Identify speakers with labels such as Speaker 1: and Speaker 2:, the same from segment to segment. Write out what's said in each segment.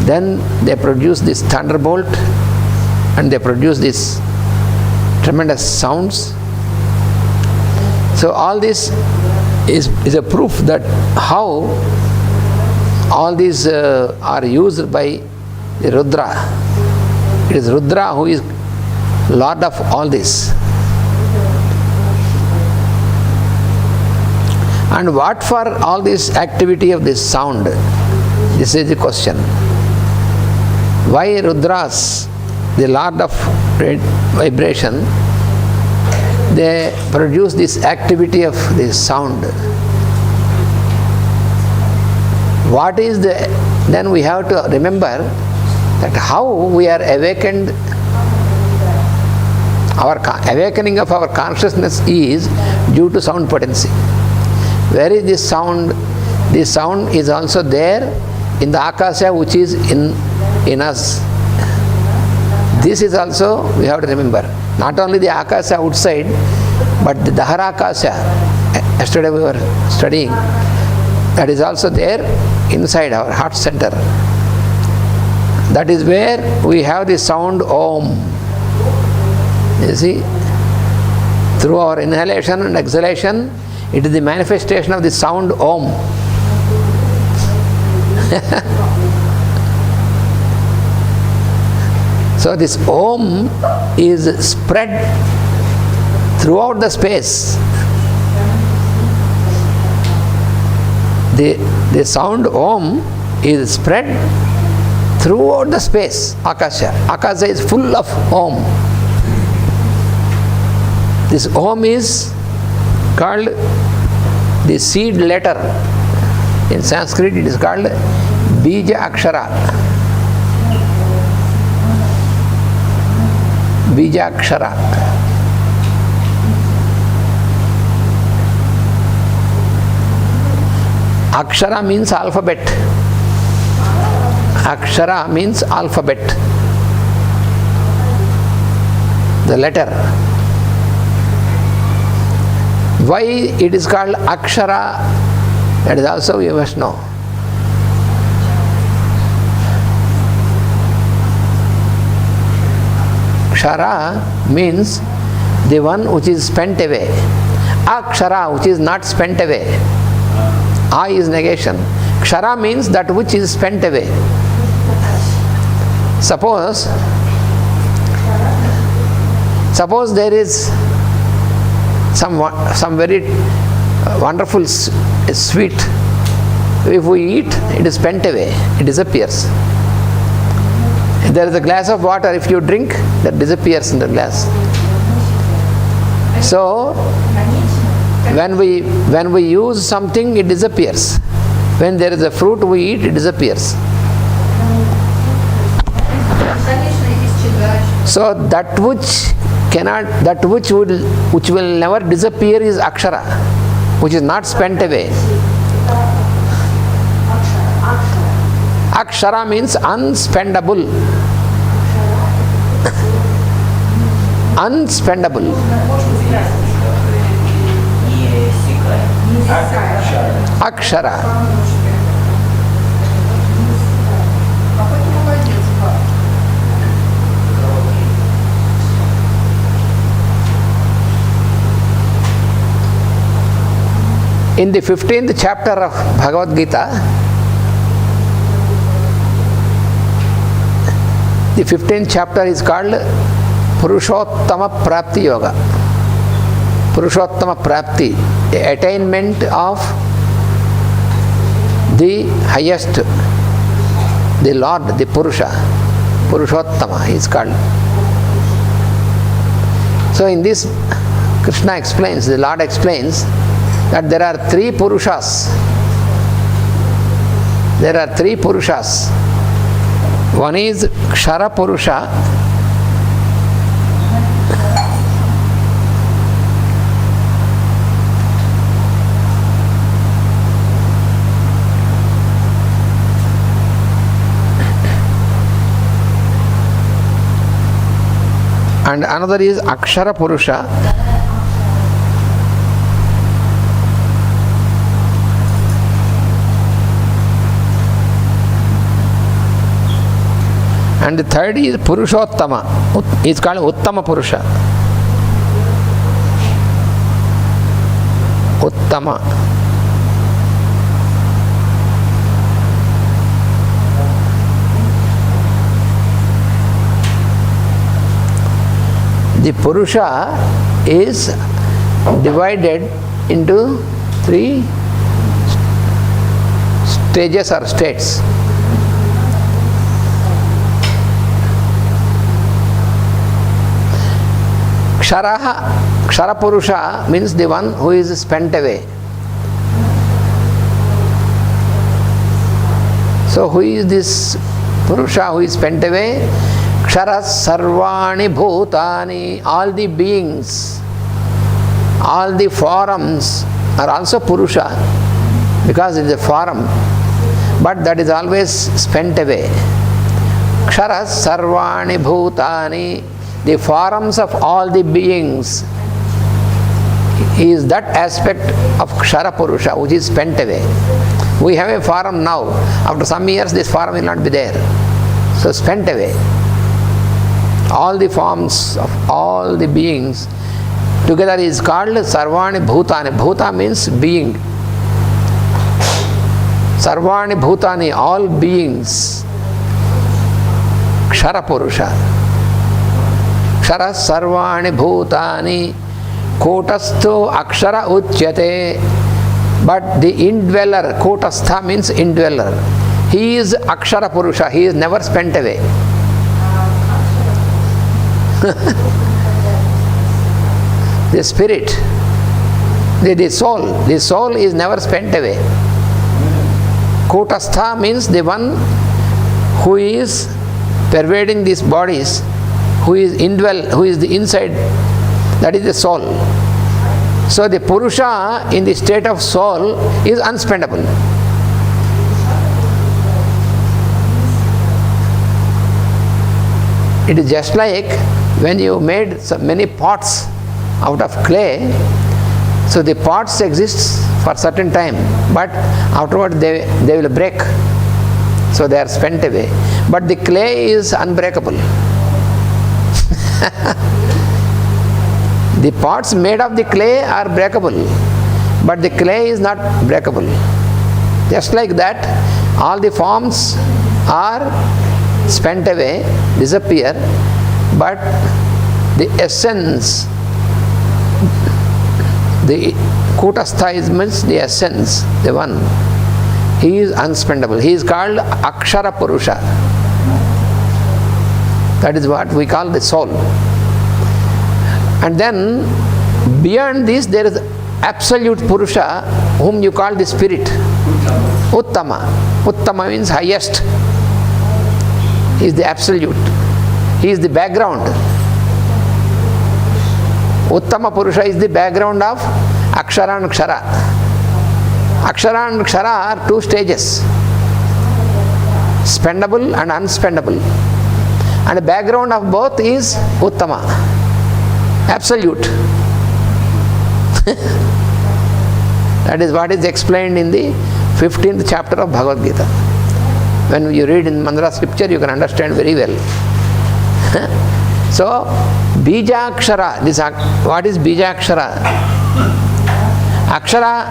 Speaker 1: Then they produce this thunderbolt and they produce these tremendous sounds. So all this is a proof that how all these are used by the Rudra. It is Rudra who is Lord of all this. And what for all this activity of this sound? This is the question. Why Rudras, the Lord of vibration, they produce this activity of this sound? What is the, then we have to remember that how we are awakened. Our awakening of our consciousness is due to sound potency. Where is this sound? This sound is also there in the Akasha, which is in us. This is also, we have to remember, not only the Akasha outside, but the Dahara Akasha, yesterday we were studying, that is also there inside our heart center. That is where we have the sound Om. You see, through our inhalation and exhalation, it is the manifestation of the sound Om. So this Om is spread throughout the space. The sound Om is spread throughout the space, Akasha. Akasha is full of Om. This Om is called the seed letter. In Sanskrit it is called Bijaksara. Bijaksara. Akshara means alphabet. Akshara means alphabet. The letter. Why it is called Akshara? That is also you must know. Kshara means the one which is spent away. Akshara, which is not spent away. A is negation. Kshara means that which is spent away. Suppose there is some very wonderful sweet. If we eat, it is spent away, it disappears. If there is a glass of water, if you drink, that disappears in the glass. So when we use something, it disappears. When there is a fruit we eat, it disappears. So that which will never disappear is Akshara, which is not spent away. Akshara means unspendable. Unspendable. Akshara. In the 15th chapter of Bhagavad Gita, the 15th chapter is called Purushottama Prapti Yoga. Purushottama Prapti, the attainment of the highest, the Lord, the Purusha. Purushottama is called. So in this, Krishna explains, the Lord explains, that there are three Purushas. There are three Purushas. One is Kshara Purusha. And another is Akshara Purusha. And the third is Purushottama. It's called Uttama Purusha. Uttama. The Purusha is divided into 3 stages or states. Kshara Purusha means the one who is spent away. So who is this Purusha who is spent away? Kshara Sarvani Bhutani, all the beings, all the forms are also Purusha because it is a form, but that is always spent away. Kshara Sarvani Bhutani, the forms of all the beings is that aspect of Kshara Purusha which is spent away. We have a form now. After some years this form will not be there. So spent away. All the forms of all the beings together is called Sarvani Bhutani. Bhuta means being. Sarvani Bhutani, all beings. Kshara Purusha. Kshara Sarvani Bhutani. Kotasto Akshara Uchyate. But the indweller, Kotastha means indweller. He is Akshara Purusha. He is never spent away. The spirit, the soul is never spent away. Kotastha means the one who is pervading these bodies, who is the inside, that is the soul. So the Purusha in the state of soul is unspendable. It is just like when you made so many pots out of clay, so the pots exist for certain time, but afterward they will break, so they are spent away. But the clay is unbreakable. The pots made of the clay are breakable, but the clay is not breakable. Just like that, all the forms are spent away, disappear, but the essence, the Kutastha means the essence, the one, he is unspendable. He is called Akshara Purusha. That is what we call the soul. And then beyond this there is absolute Purusha, whom you call the spirit. Uttama. Uttama means highest. He is the absolute. He is the background. Uttama Purusha is the background of Akshara and Kshara. Akshara and Kshara are 2 stages, spendable and unspendable. And the background of both is Uttama, absolute. That is what is explained in the 15th chapter of Bhagavad Gita. When you read in Mandara scripture, you can understand very well. So, Bijaksara, what is Bijaksara? Akshara,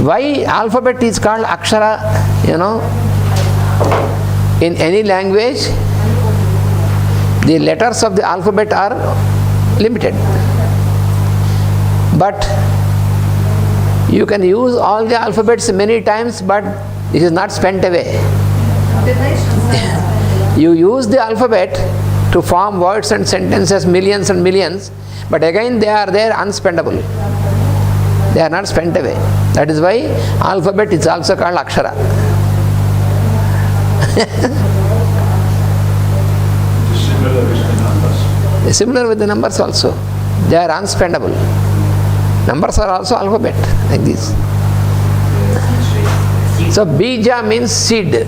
Speaker 1: why alphabet is called Akshara? You know, in any language, the letters of the alphabet are limited. But you can use all the alphabets many times, but it is not spent away. You use the alphabet to form words and sentences, millions and millions, but again they are there unspendable. They are not spent away. That is why alphabet is also called Akshara. Similar with the numbers also. They are unspendable. Numbers are also alphabet, like this. So Bija means seed.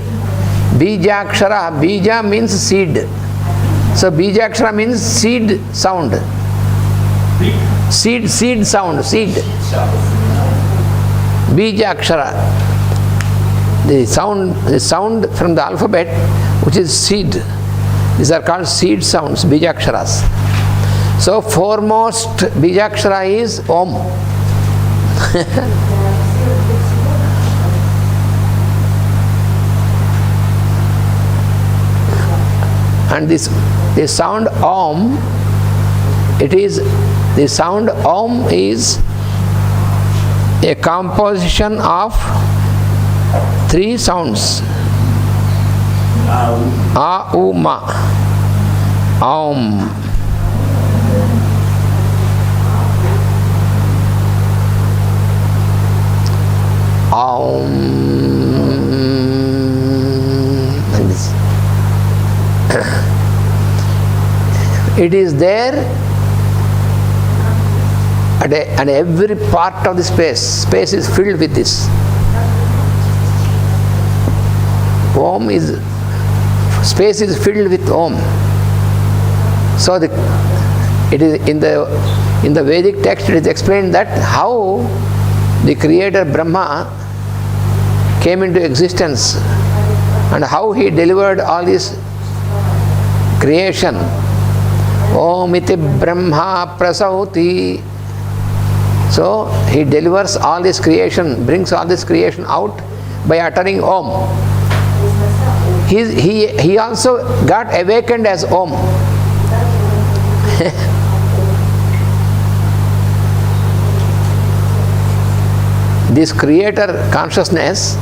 Speaker 1: Bijakshara, Bija means seed. So Bijakshara means seed sound. Seed sound, seed. Bijakshara. The sound from the alphabet, which is seed. These are called seed sounds, Bijaksaras. So foremost Bijakshara is Om. And this sound Om, the sound Om is a composition of 3 sounds. A, U, Ma. Om. Om. And this. It is there at every part of the space. Space is filled with this. Om is, space is filled with Om. So it is in the Vedic text it is explained that how the creator Brahma came into existence and how he delivered all this creation. Om iti Brahma prasauti. So he delivers all this creation, brings all this creation out by uttering Om. He also got awakened as Om. This creator consciousness,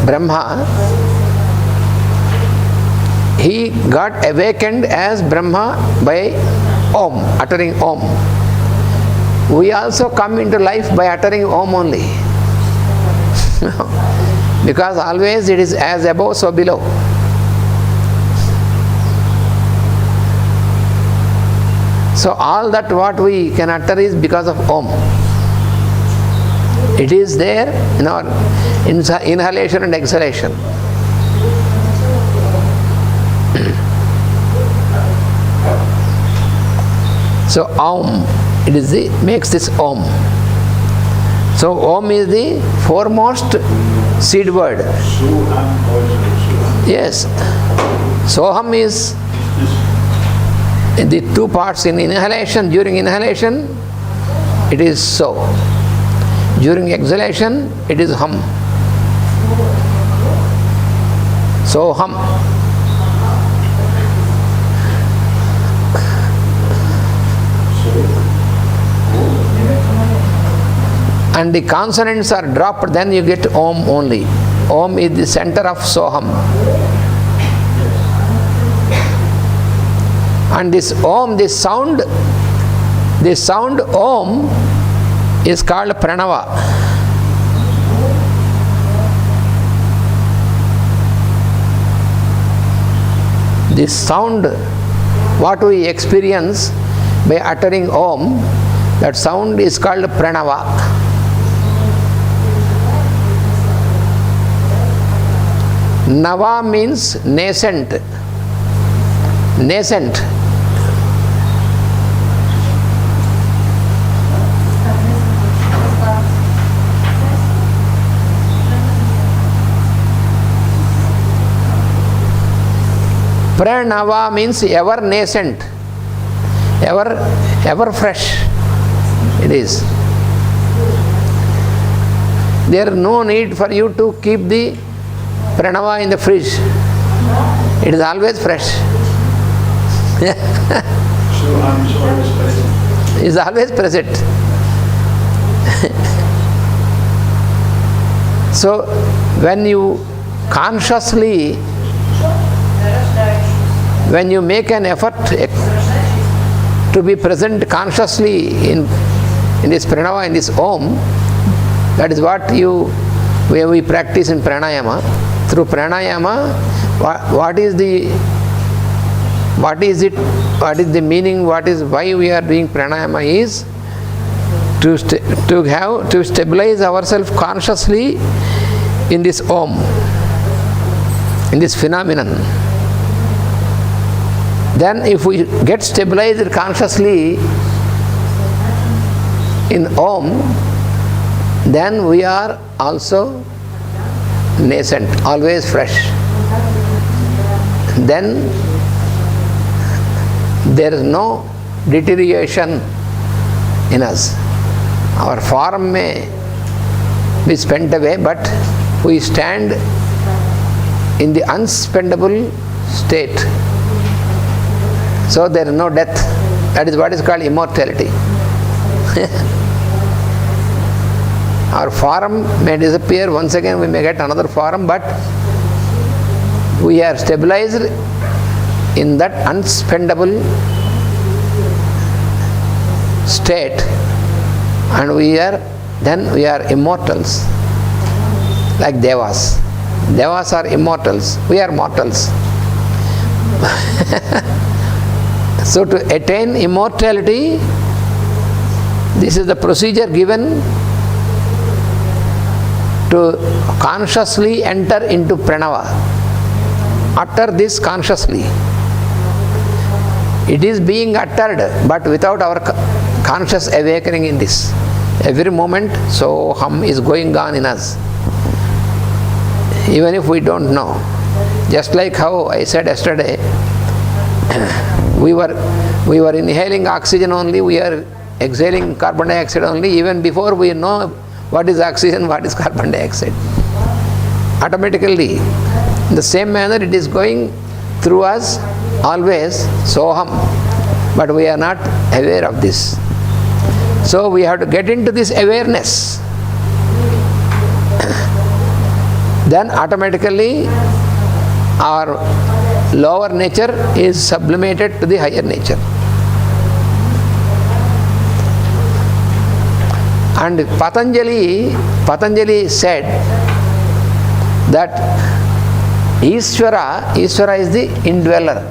Speaker 1: Brahma, he got awakened as Brahma by Om, uttering Om. We also come into life by uttering Om only. Because always it is as above, so below. So all that what we can utter is because of Om. It is there in our inhalation and exhalation. So Om, makes this Om. So Om is the foremost seed word. Yes. Soham is in the 2 parts in inhalation. During inhalation, it is so. During exhalation, it is hum. Soham. And the consonants are dropped, then you get Om only. Om is the center of Soham. And this Om, this sound Om is called Pranava. This sound, what we experience by uttering Om, that sound is called Pranava. Nava means nascent. Nascent. Pranava means ever nascent, ever fresh. It is. There is no need for you to keep the Pranava in the fridge. It is always fresh. It is always present. So when you consciously, when you make an effort to be present consciously in this Pranava, in this Om, that is what we practice in Pranayama. Through Pranayama, what is the meaning, why we are doing Pranayama is to stabilize ourselves consciously in this Om, in this phenomenon. Then if we get stabilized consciously in Om, then we are also nascent, always fresh. then there is no deterioration in us. Our form may be spent away, but we stand in the unspendable state. So there is no death. That is what is called immortality. Our form may disappear, once again we may get another form, but we are stabilized in that unspendable state, and we are immortals, like Devas. Devas are immortals, we are mortals. So to attain immortality, this is the procedure given to consciously enter into Pranava. Utter this consciously. It is being uttered, but without our conscious awakening in this. Every moment, Soham is going on in us, even if we don't know. Just like how I said yesterday, we were inhaling oxygen only, we are exhaling carbon dioxide only, even before we know what is oxygen, what is carbon dioxide. Automatically, in the same manner, it is going through us always, Soham, but we are not aware of this. So we have to get into this awareness. Then automatically our lower nature is sublimated to the higher nature. And Patanjali said that Ishvara is the indweller.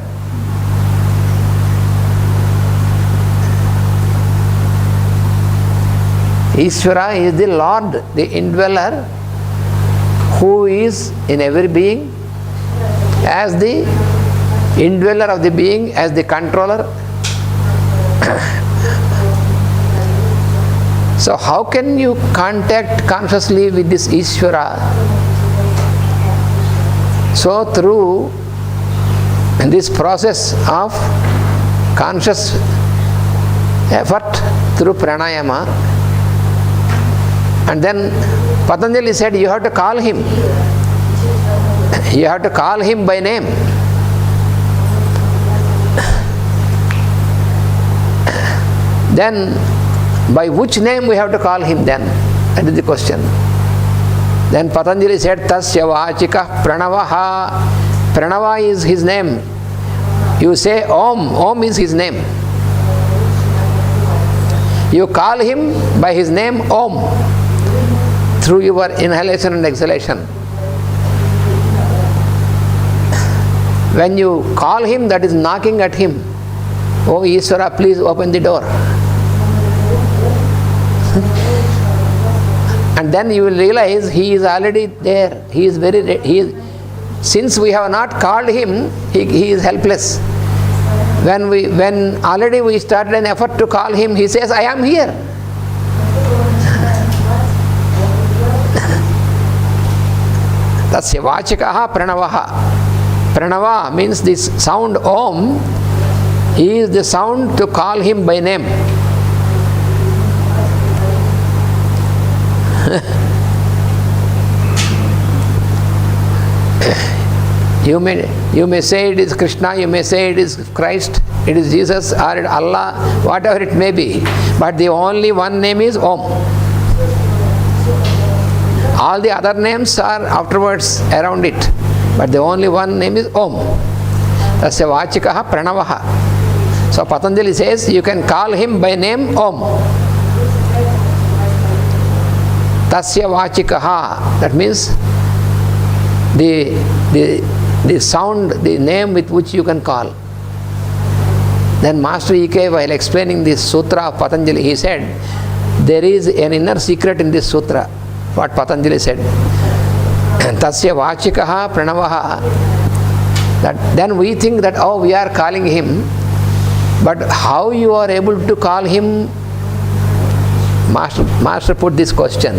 Speaker 1: Ishvara is the Lord, the indweller, who is in every being, as the indweller of the being, as the controller. So how can you contact consciously with this Ishvara? So through this process of conscious effort through pranayama, and then Patanjali said you have to call him. You have to call him by name. Then by which name we have to call him then? That is the question. Then Patanjali said, Tasya vachika Pranavaha. Pranava is his name. You say Om. Om is his name. You call him by his name Om through your inhalation and exhalation. When you call him, that is knocking at him. Oh Ishvara, please open the door. And then you will realize he is already there. He is since we have not called him, he is helpless. When already we started an effort to call him, he says, I am here. Tasya vachikaha pranavaha. Pranava means this sound Om is the sound to call him by name. You may say it is Krishna, you may say it is Christ, it is Jesus or Allah, whatever it may be. But the only one name is Om. All the other names are afterwards around it. But the only one name is Om. Tasya vachikaha Pranavaha. So Patanjali says you can call him by name Om. Tasya vachikaha. That means the sound, the name with which you can call. Then Master E.K., while explaining this sutra of Patanjali, he said, there is an inner secret in this sutra, what Patanjali said. Tasya vachikaha Pranavaha. That then we think that, oh, we are calling him, but how you are able to call him? Master put this question.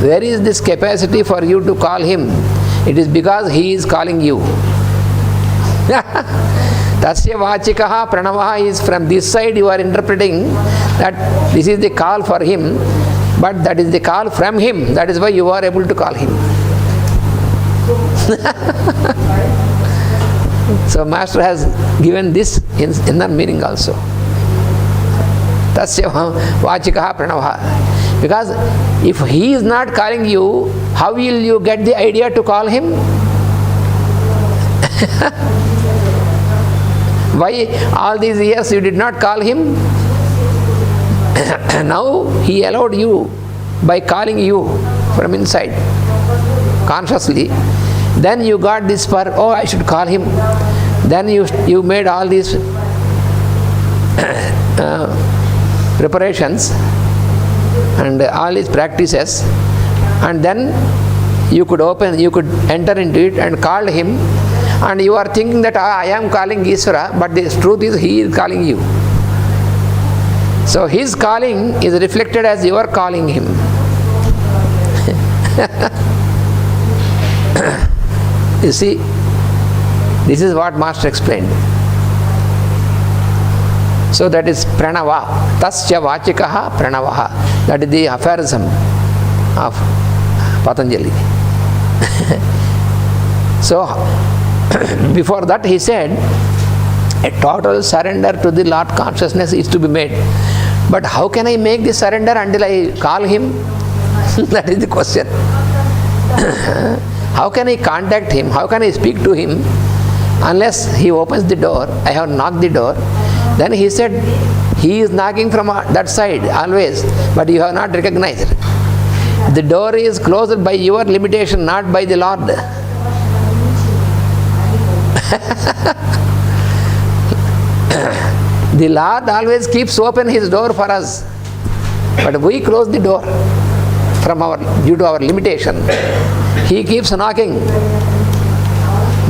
Speaker 1: Where is this capacity for you to call him? It is because he is calling you. Tasya vachikaha pranavaha is from this side you are interpreting that this is the call for him, but that is the call from him. That is why you are able to call him. So Master has given this inner meaning also. Tasya vachikaha pranavaha. Because if he is not calling you, how will you get the idea to call him? Why all these years you did not call him? Now he allowed you by calling you from inside, consciously. Then you got this for, oh, I should call him. Then you made all these preparations and all these practices, and then you could enter into it and call him, and you are thinking that I am calling Ishvara, but the truth is he is calling you. So his calling is reflected as you are calling him. You see, this is what Master explained. So that is Pranava. Tasya vachikaha Pranavaha. That is the aphorism of Patanjali. So before that he said, a total surrender to the Lord consciousness is to be made. But how can I make this surrender until I call him? That is the question. How can I contact him? How can I speak to him? Unless he opens the door, I have knocked the door. Then he said, he is knocking from that side always, but you have not recognized. The door is closed by your limitation, not by the Lord. The Lord always keeps open his door for us, but we close the door due to our limitation. He keeps knocking.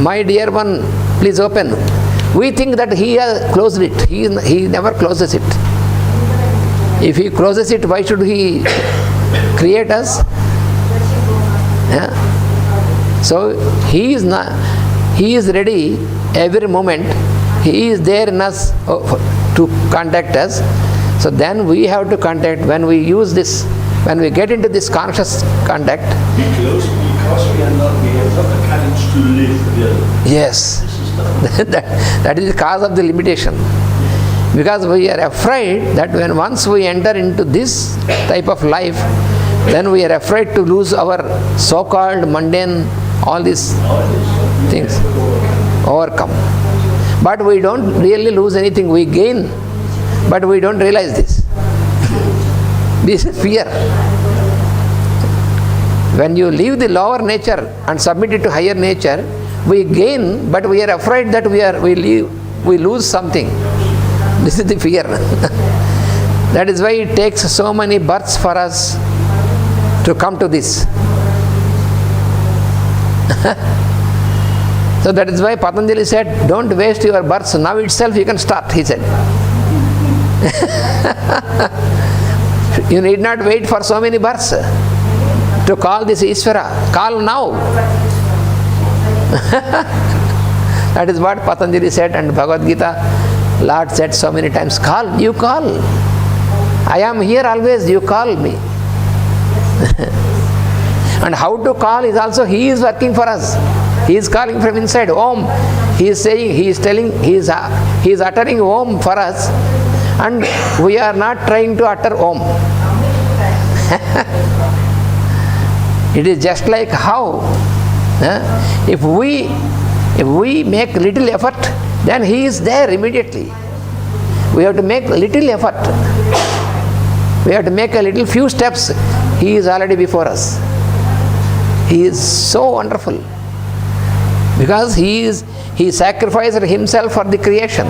Speaker 1: My dear one, please open. We think that he has closed it. He never closes it. If he closes it, why should he create us? Yeah? So he is ready every moment. He is there in us to contact us. So then we have to contact. When we use this, when we get into this conscious contact,
Speaker 2: because we have not the courage to live.
Speaker 1: Yes. That is the cause of the limitation. Because we are afraid that once we enter into this type of life, then we are afraid to lose our so-called mundane, all these things, overcome. But we don't really lose anything, we gain, but we don't realize this. This is fear. When you leave the lower nature and submit it to higher nature, we gain, but we are afraid that we lose something. This is the fear. That is why it takes so many births for us to come to this. So that is why Patanjali said, don't waste your births, now itself you can start, he said. You need not wait for so many births to call this Ishvara. Call now. That is what Patanjali said, and Bhagavad Gita, Lord said so many times, call, you call. I am here always, you call me. And how to call is also, he is working for us. He is calling from inside, Om. He is saying, he is telling, he is uttering Om for us, and we are not trying to utter Om. It is just like how, if we make little effort, then he is there immediately. We have to make little effort. We have to make a little few steps. He is already before us. He is so wonderful. Because he sacrificed himself for the creation.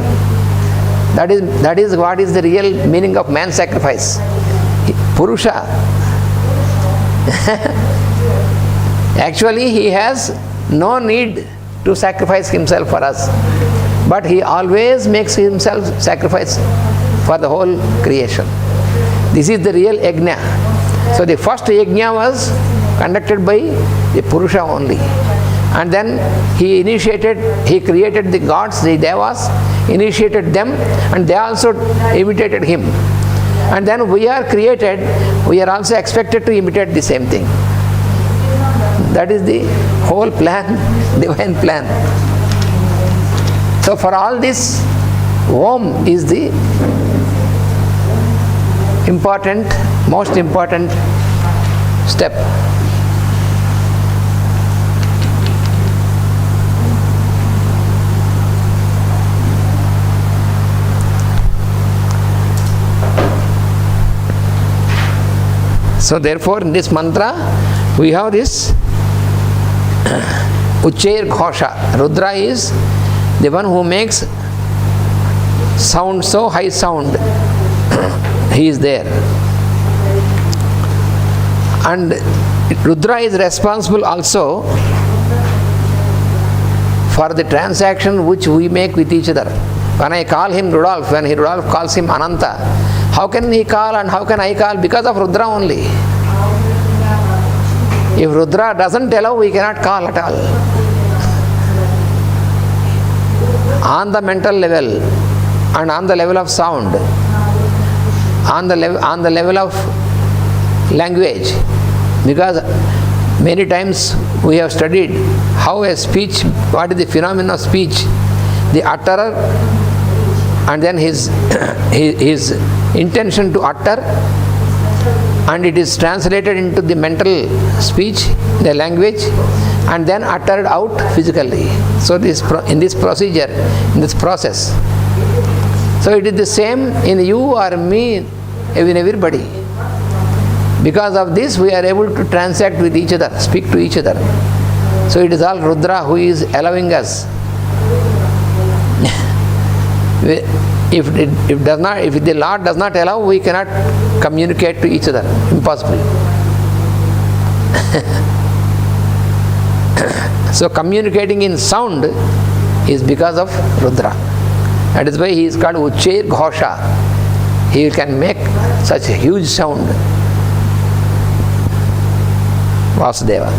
Speaker 1: That is what is the real meaning of man's sacrifice. Purusa. Actually, he has no need to sacrifice himself for us. But he always makes himself sacrifice for the whole creation. This is the real yajna. So the first yajna was conducted by the Purusa only. And then he created the gods, the devas, initiated them, and they also imitated him. And then we are created, we are also expected to imitate the same thing. That is the whole plan, divine plan. So for all this, Om is the most important step. So therefore in this mantra we have this Uchair Ghosha. Rudra is the one who makes sound, so high sound. He is there. And Rudra is responsible also for the transaction which we make with each other. When I call him Rudolph, when Rudolph calls him Ananta, how can he call and how can I call? Because of Rudra only. If Rudra doesn't allow, we cannot call at all. On the mental level and on the level of sound, on the level of language, because many times we have studied how a speech, what is the phenomenon of speech, the utterer and then his intention to utter, and it is translated into the mental speech, the language, and then uttered out physically. So in this procedure, in this process, so it is the same in you or me, in everybody. Because of this we are able to transact with each other, speak to each other. So it is all Rudra who is allowing us. If the Lord does not allow, we cannot communicate to each other. Impossible. So communicating in sound is because of Rudra. That is why he is called Uchair Ghosha. He can make such a huge sound. Vasudeva.